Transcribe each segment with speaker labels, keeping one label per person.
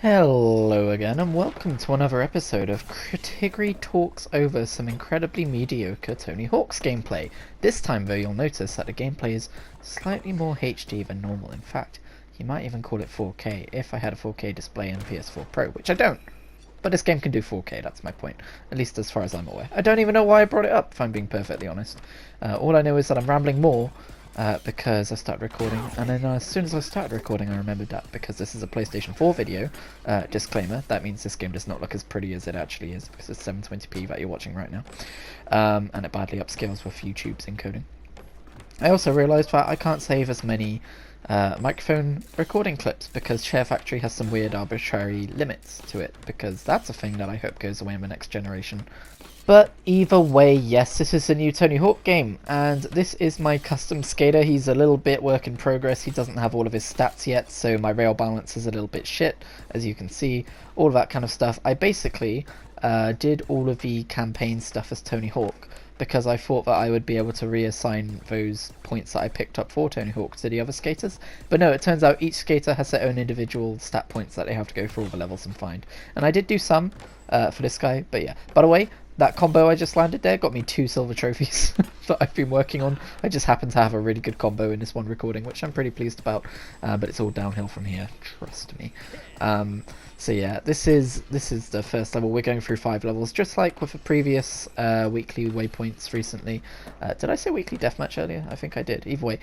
Speaker 1: Hello again, and welcome to another episode of Kritigri talks over some incredibly mediocre Tony Hawk's gameplay. This time though, you'll notice that the gameplay is slightly more HD than normal. In fact, you might even call it 4K if I had a 4K display in PS4 Pro, which I don't. But this game can do 4K, that's my point. At least as far as I'm aware. I don't even know why I brought it up, if I'm being perfectly honest. All I know is that I'm rambling more because I started recording, and then as soon as I started recording I remembered that because this is a PlayStation 4 video, disclaimer, that means this game does not look as pretty as it actually is because it's 720p that you're watching right now, and it badly upscales with YouTube's encoding. I also realised that I can't save as many microphone recording clips because Share Factory has some weird arbitrary limits to it, because that's a thing that I hope goes away in the next generation. But either way, yes, this is a new Tony Hawk game, and this is my custom skater. He's a little bit work in progress. He doesn't have all of his stats yet, so my rail balance is a little bit shit, as you can see, all of that kind of stuff. I basically did all of the campaign stuff as Tony Hawk, because I thought that I would be able to reassign those points that I picked up for Tony Hawk to the other skaters. But no, it turns out each skater has their own individual stat points that they have to go through all the levels and find. And I did do some for this guy, but yeah. By the way, that combo I just landed there got me 2 silver trophies that I've been working on. I just happen to have a really good combo in this one recording, which I'm pretty pleased about, but it's all downhill from here, trust me. So yeah, this is the first level. We're going through 5 levels, just like with the previous weekly waypoints recently. Did I say weekly deathmatch earlier? I think I did. Either way,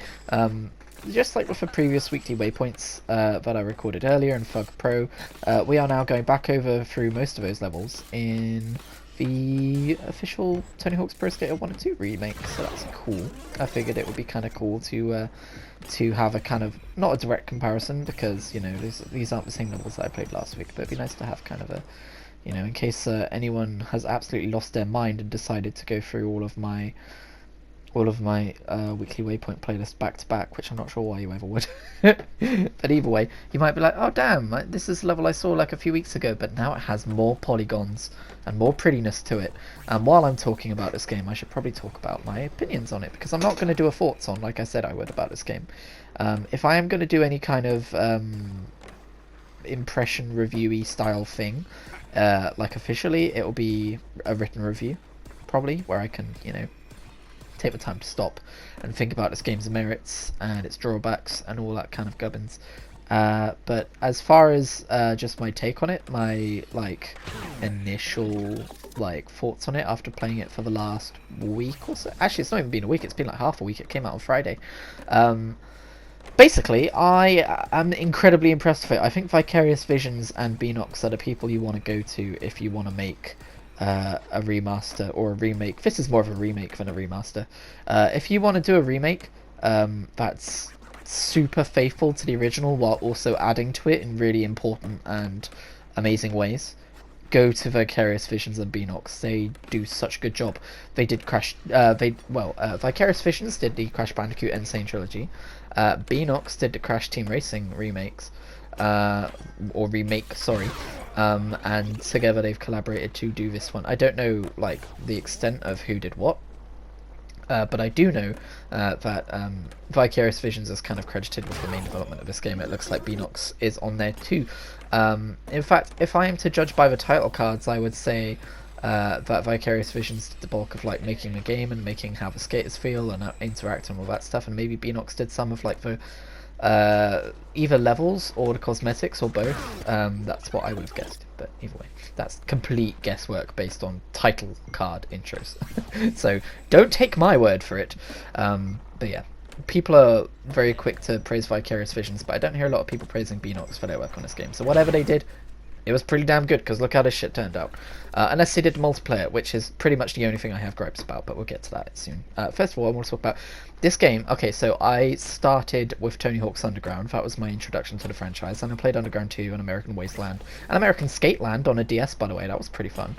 Speaker 1: just like with the previous weekly waypoints that I recorded earlier in Fug Pro, we are now going back over through most of those levels in the official Tony Hawk's Pro Skater 1 and 2 remake, so that's cool. I figured it would be kind of cool to have a kind of, not a direct comparison, because, you know, these aren't the same levels that I played last week, but it'd be nice to have kind of a, you know, in case anyone has absolutely lost their mind and decided to go through all of my weekly waypoint playlist back to back, which I'm not sure why you ever would. But either way, you might be like, oh damn, this is a level I saw like a few weeks ago, but now it has more polygons and more prettiness to it. And while I'm talking about this game, I should probably talk about my opinions on it, because I'm not going to do a thoughts on, like I said I would, about this game. If I am going to do any kind of impression review-y style thing, like officially, it will be a written review, probably, where I can, you know, take the time to stop and think about this game's merits and its drawbacks and all that kind of gubbins. But as far as just my take on it, my like initial like thoughts on it after playing it for the last week or so. Actually, it's not even been a week, it's been like half a week. It came out on Friday. Basically, I am incredibly impressed with it. I think Vicarious Visions and Beanox are the people you want to go to if you want to make a remaster or a remake. This is more of a remake than a remaster. If you want to do a remake that's super faithful to the original while also adding to it in really important and amazing ways, go to Vicarious Visions and Beanox. They do such a good job. They did Vicarious Visions did the Crash Bandicoot Insane Trilogy. Beanox did the Crash Team Racing remakes, or remake, sorry. And together they've collaborated to do this one. I don't know like the extent of who did what, but I do know that Vicarious Visions is kind of credited with the main development of this game. It looks like Beanox is on there too. In fact, if I am to judge by the title cards, I would say that Vicarious Visions did the bulk of like making the game and making how the skaters feel and interact and all that stuff, and maybe Beanox did some of like the either levels or the cosmetics or both. That's what I would have guessed, but either way, that's complete guesswork based on title card intros. So don't take my word for it. But yeah, people are very quick to praise Vicarious Visions, but I don't hear a lot of people praising Beanox for their work on this game. So whatever they did, it was pretty damn good, because look how this shit turned out. Unless they did multiplayer, which is pretty much the only thing I have gripes about, but we'll get to that soon. First of all, I want to talk about this game. Okay, so I started with Tony Hawk's Underground. That was my introduction to the franchise, and I played Underground 2 and American Wasteland. And American Skateland on a DS, by the way, that was pretty fun.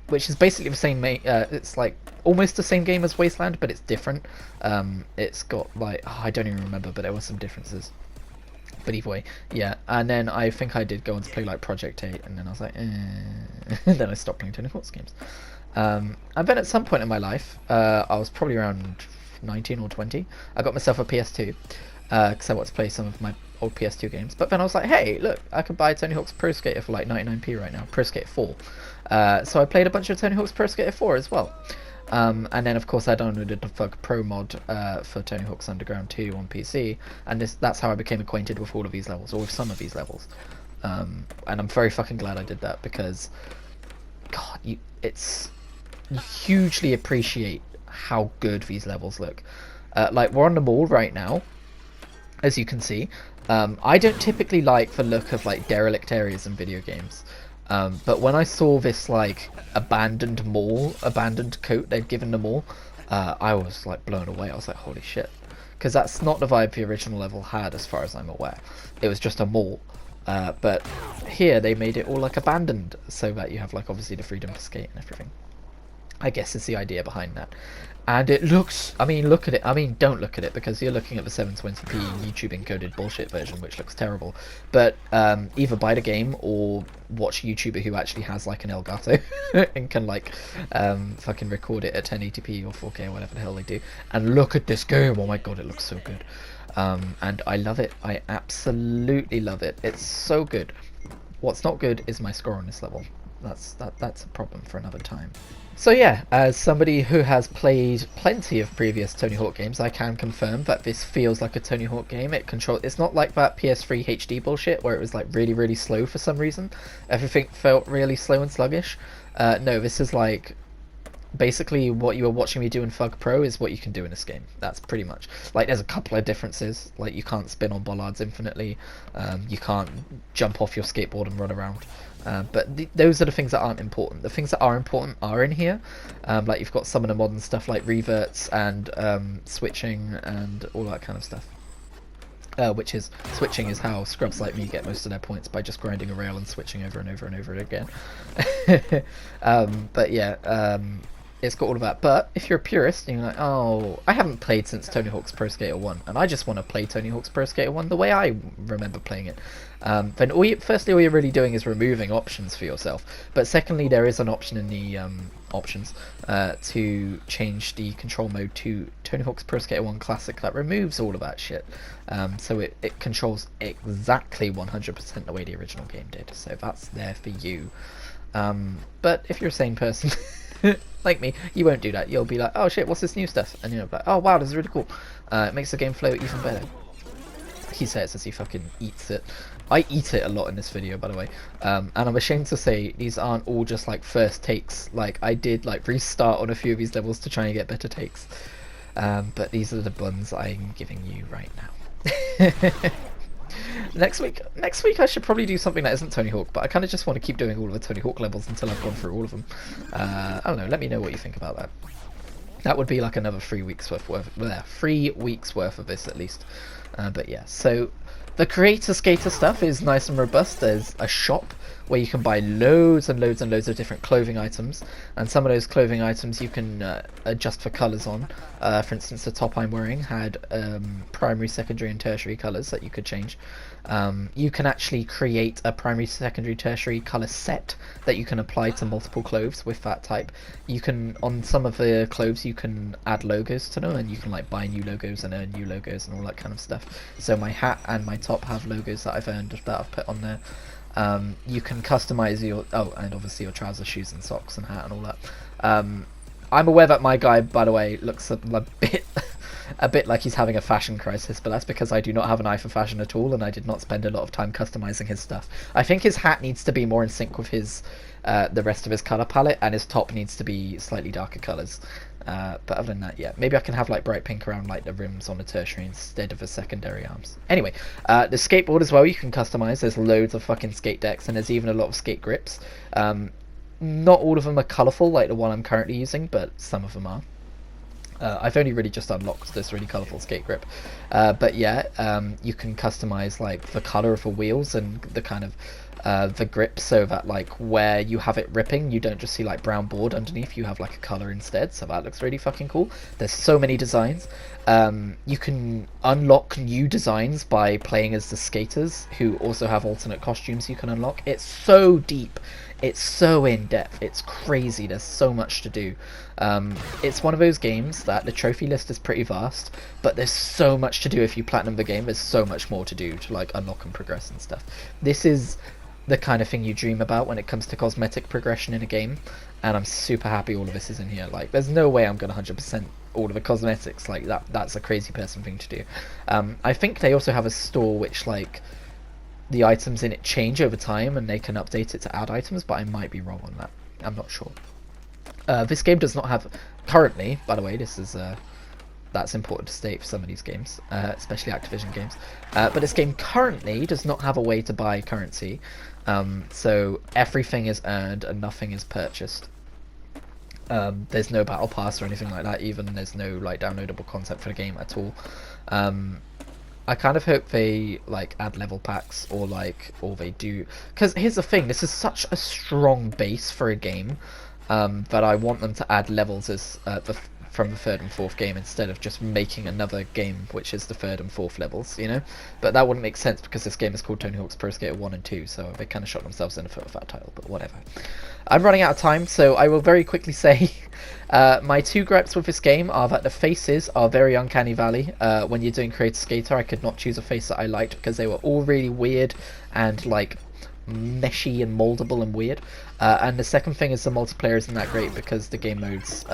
Speaker 1: Which is basically the same, it's like almost the same game as Wasteland, but it's different. It's got like, I don't even remember, but there were some differences. But either way, yeah. And then I think I did go on to play like Project 8, and then I was like, and then I stopped playing Tony Hawk's games. And then at some point in my life, I was probably around 19 or 20, I got myself a PS2. because I want to play some of my old PS2 games. But then I was like, hey, look, I can buy Tony Hawk's Pro Skater for like 99p right now, Pro Skater 4. So I played a bunch of Tony Hawk's Pro Skater 4 as well. And then of course I downloaded the Fug Pro mod for Tony Hawk's Underground 2 on PC, and that's how I became acquainted with all of these levels, or with some of these levels. And I'm very fucking glad I did that, because God, you hugely appreciate how good these levels look. Like, we're on the mall right now, as you can see. I don't typically like the look of like derelict areas in video games. But when I saw this like abandoned coat they'd given the mall, I was like blown away. I was like, holy shit. Because that's not the vibe the original level had, as far as I'm aware. It was just a mall. But here they made it all like abandoned, so that you have like obviously the freedom to skate and everything. I guess is the idea behind that. And it looks, I mean, look at it. I mean, don't look at it, because you're looking at the 720p YouTube encoded bullshit version, which looks terrible. But either buy the game or watch a YouTuber who actually has like an Elgato and can like fucking record it at 1080p or 4K or whatever the hell they do. And look at this game. Oh my god, it looks so good. And I love it. I absolutely love it. It's so good. What's not good is my score on this level. That's a problem for another time. So yeah, as somebody who has played plenty of previous Tony Hawk games, I can confirm that this feels like a Tony Hawk game. It's not like that PS3 HD bullshit where it was like really, really slow for some reason. Everything felt really slow and sluggish. No, this is like basically what you were watching me do in Fug Pro is what you can do in this game. That's pretty much. Like, there's a couple of differences. Like, you can't spin on bollards infinitely. You can't jump off your skateboard and run around. But those are the things that aren't important. The things that are important are in here. Like, you've got some of the modern stuff like reverts and switching and all that kind of stuff. Switching is how scrubs like me get most of their points, by just grinding a rail and switching over and over and over again. But yeah, it's got all of that. But if you're a purist and you're like, oh, I haven't played since Tony Hawk's Pro Skater 1, and I just want to play Tony Hawk's Pro Skater 1 the way I remember playing it, then firstly all you're really doing is removing options for yourself. But secondly, there is an option in the options to change the control mode to Tony Hawk's Pro Skater 1 Classic that removes all of that shit. So it controls exactly 100% the way the original game did. So that's there for you. But if you're a sane person like me, you won't do that. You'll be like, oh shit, what's this new stuff? And you'll be like, oh wow, this is really cool. It makes the game flow even better. He says as he fucking eats it. I eat it a lot in this video, by the way. And I'm ashamed to say these aren't all just like first takes. Like, I did like restart on a few of these levels to try and get better takes. But these are the buns I'm giving you right now. Next week I should probably do something that isn't Tony Hawk, but I kind of just want to keep doing all of the Tony Hawk levels until I've gone through all of them. I don't know, let me know what you think about that. That would be like another 3 weeks worth of this at least. But yeah, so the Creator Skater stuff is nice and robust. There's a shop where you can buy loads and loads and loads of different clothing items, and some of those clothing items you can adjust for colours on. For instance, the top I'm wearing had primary, secondary and tertiary colours that you could change. You can actually create a primary, secondary, tertiary colour set that you can apply to multiple clothes with that type. You can, on some of the clothes, you can add logos to them, and you can like buy new logos and earn new logos and all that kind of stuff. So my hat and my top have logos that I've earned that I've put on there. You can customize your and obviously your trousers, shoes and socks and hat and all that. I'm aware that my guy, by the way, looks a bit like he's having a fashion crisis, but that's because I do not have an eye for fashion at all, and I did not spend a lot of time customizing his stuff. I think his hat needs to be more in sync with his the rest of his color palette, and his top needs to be slightly darker colors. But other than that, yeah, maybe I can have like bright pink around like the rims on the tertiary instead of the secondary arms. Anyway, the skateboard as well you can customize. There's loads of fucking skate decks, and there's even a lot of skate grips. Not all of them are colourful like the one I'm currently using, but some of them are. I've only really just unlocked this really colourful skate grip. But yeah, you can customize like the colour of the wheels and the kind of the grip, so that like where you have it ripping, you don't just see like brown board underneath, you have like a color instead, so that looks really fucking cool. There's so many designs. You can unlock new designs by playing as the skaters, who also have alternate costumes you can unlock. It's so deep, it's so in-depth, it's crazy, there's so much to do. It's one of those games that the trophy list is pretty vast, but there's so much to do. If you platinum the game, there's so much more to do to like unlock and progress and stuff. This is the kind of thing you dream about when it comes to cosmetic progression in a game, and I'm super happy all of this is in here. Like, there's no way I'm gonna 100% all of the cosmetics, like that's a crazy person thing to do. I think they also have a store which like the items in it change over time and they can update it to add items, but I might be wrong on that. I'm not sure. This game does not have, currently, by the way, this is that's important to state for some of these games, especially Activision games, but this game currently does not have a way to buy currency, so everything is earned and nothing is purchased. There's no battle pass or anything like that, even there's no like downloadable content for the game at all. I kind of hope they like add level packs, or they do, because here's the thing, this is such a strong base for a game, that I want them to add levels as from the third and fourth game, instead of just making another game which is the third and fourth levels, you know? But that wouldn't make sense because this game is called Tony Hawk's Pro Skater 1 and 2, so they kind of shot themselves in the foot with that title, but whatever. I'm running out of time, so I will very quickly say my two gripes with this game are that the faces are very Uncanny Valley. When you're doing Creator Skater, I could not choose a face that I liked because they were all really weird and like meshy and moldable and weird. And the second thing is the multiplayer isn't that great because the game modes,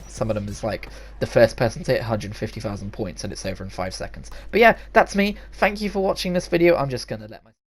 Speaker 1: some of them is like the first person to hit 150,000 points and it's over in 5 seconds. But yeah, that's me. Thank you for watching this video. I'm just gonna let my